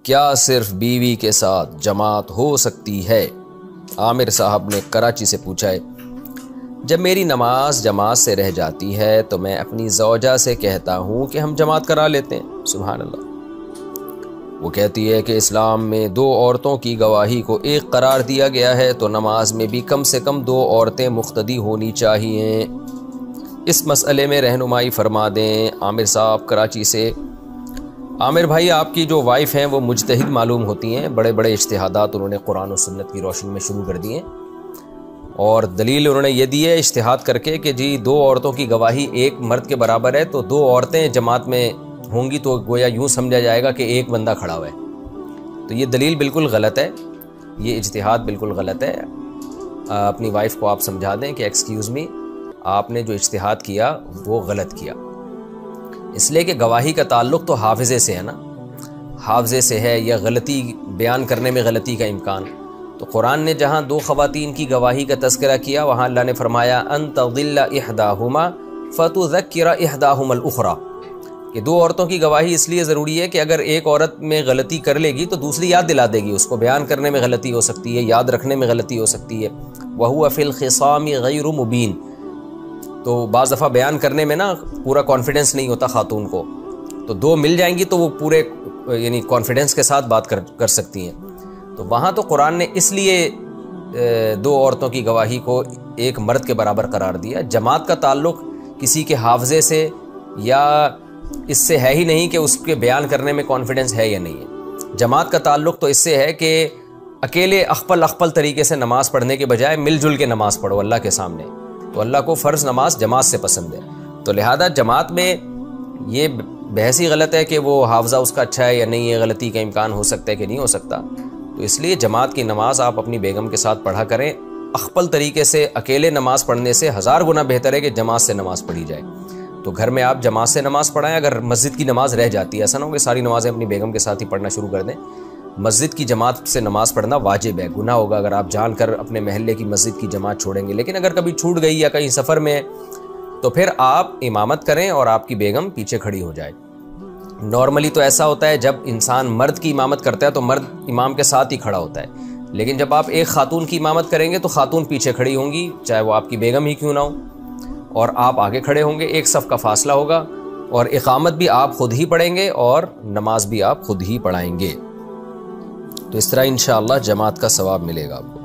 کیا صرف بیوی کے ساتھ جماعت ہو سکتی ہے؟ عامر صاحب نے کراچی سے پوچھا ہے۔ جب میری نماز جماعت سے رہ جاتی ہے تو میں اپنی زوجہ سے کہتا ہوں کہ ہم جماعت کرا لیتے ہیں۔ سبحان اللہ۔ وہ کہتی ہے کہ اسلام میں 2 عورتوں کی گواہی کو ایک قرار دیا گیا ہے، تو نماز میں بھی کم سے کم 2 عورتیں مقتدی ہونی چاہیے۔ اس مسئلے میں رہنمائی فرما دیں۔ عامر صاحب کراچی سے۔ عامر بھائی، آپ کی جو وائف ہیں وہ مجتہد معلوم ہوتی ہیں، بڑے بڑے اجتہادات انہوں نے قرآن و سنت کی روشنی میں شروع کر دیے ہیں، اور دلیل انہوں نے یہ دی ہے اجتہاد کر کے کہ جی 2 عورتوں کی گواہی ایک مرد کے برابر ہے، تو 2 عورتیں جماعت میں ہوں گی تو گویا یوں سمجھا جائے گا کہ ایک بندہ کھڑا ہوا ہے۔ تو یہ دلیل بالکل غلط ہے، یہ اجتہاد بالکل غلط ہے۔ اپنی وائف کو آپ سمجھا دیں کہ ایکسکیوز می، آپ نے جو اجتہاد کیا وہ غلط کیا، اس لیے کہ گواہی کا تعلق تو حافظے سے ہے نا، حافظے سے ہے، یا غلطی بیان کرنے میں غلطی کا امکان۔ تو قرآن نے جہاں 2 خواتین کی گواہی کا تذکرہ کیا، وہاں اللہ نے فرمایا ان تضل احداہما فتذکر احداہما الاخری، کہ 2 عورتوں کی گواہی اس لیے ضروری ہے کہ اگر ایک عورت میں غلطی کر لے گی تو دوسری یاد دلا دے گی، اس کو بیان کرنے میں غلطی ہو سکتی ہے، یاد رکھنے میں غلطی ہو سکتی ہے۔ وَهُوَ فِي الْخِصَامِ غَيْرُ مُبِينٍ، تو بعض دفعہ بیان کرنے میں نا پورا کانفیڈنس نہیں ہوتا خاتون کو، تو 2 مل جائیں گی تو وہ پورے یعنی کانفیڈنس کے ساتھ بات کر سکتی ہیں۔ تو وہاں تو قرآن نے اس لیے 2 عورتوں کی گواہی کو ایک مرد کے برابر قرار دیا۔ جماعت کا تعلق کسی کے حافظے سے یا اس سے ہے ہی نہیں کہ اس کے بیان کرنے میں کانفیڈنس ہے یا نہیں ہے۔ جماعت کا تعلق تو اس سے ہے کہ اکیلے اخپل طریقے سے نماز پڑھنے کے بجائے مل جل کے نماز پڑھو اللہ کے سامنے، تو اللہ کو فرض نماز جماعت سے پسند ہے۔ تو لہذا جماعت میں یہ بحث ہی غلط ہے کہ وہ حافظہ اس کا اچھا ہے یا نہیں ہے، غلطی کا امکان ہو سکتا ہے کہ نہیں ہو سکتا۔ تو اس لیے جماعت کی نماز آپ اپنی بیگم کے ساتھ پڑھا کریں۔ اخپل طریقے سے اکیلے نماز پڑھنے سے 1000 گنا بہتر ہے کہ جماعت سے نماز پڑھی جائے۔ تو گھر میں آپ جماعت سے نماز پڑھائیں۔ اگر مسجد کی نماز رہ جاتی ہے، ایسا نہ ہو کہ ساری نمازیں اپنی بیگم کے ساتھ ہی پڑھنا شروع کر دیں۔ مسجد کی جماعت سے نماز پڑھنا واجب ہے، گناہ ہوگا اگر آپ جان کر اپنے محلے کی مسجد کی جماعت چھوڑیں گے۔ لیکن اگر کبھی چھوٹ گئی یا کہیں سفر میں تو پھر آپ امامت کریں اور آپ کی بیگم پیچھے کھڑی ہو جائے۔ نارملی تو ایسا ہوتا ہے جب انسان مرد کی امامت کرتا ہے تو مرد امام کے ساتھ ہی کھڑا ہوتا ہے، لیکن جب آپ ایک خاتون کی امامت کریں گے تو خاتون پیچھے کھڑی ہوں گی، چاہے وہ آپ کی بیگم ہی کیوں نہ ہو، اور آپ آگے کھڑے ہوں گے، ایک صف کا فاصلہ ہوگا، اور اقامت بھی آپ خود ہی پڑھیں گے اور نماز بھی آپ خود ہی پڑھائیں گے۔ تو اس طرح انشاءاللہ جماعت کا ثواب ملے گا آپ کو۔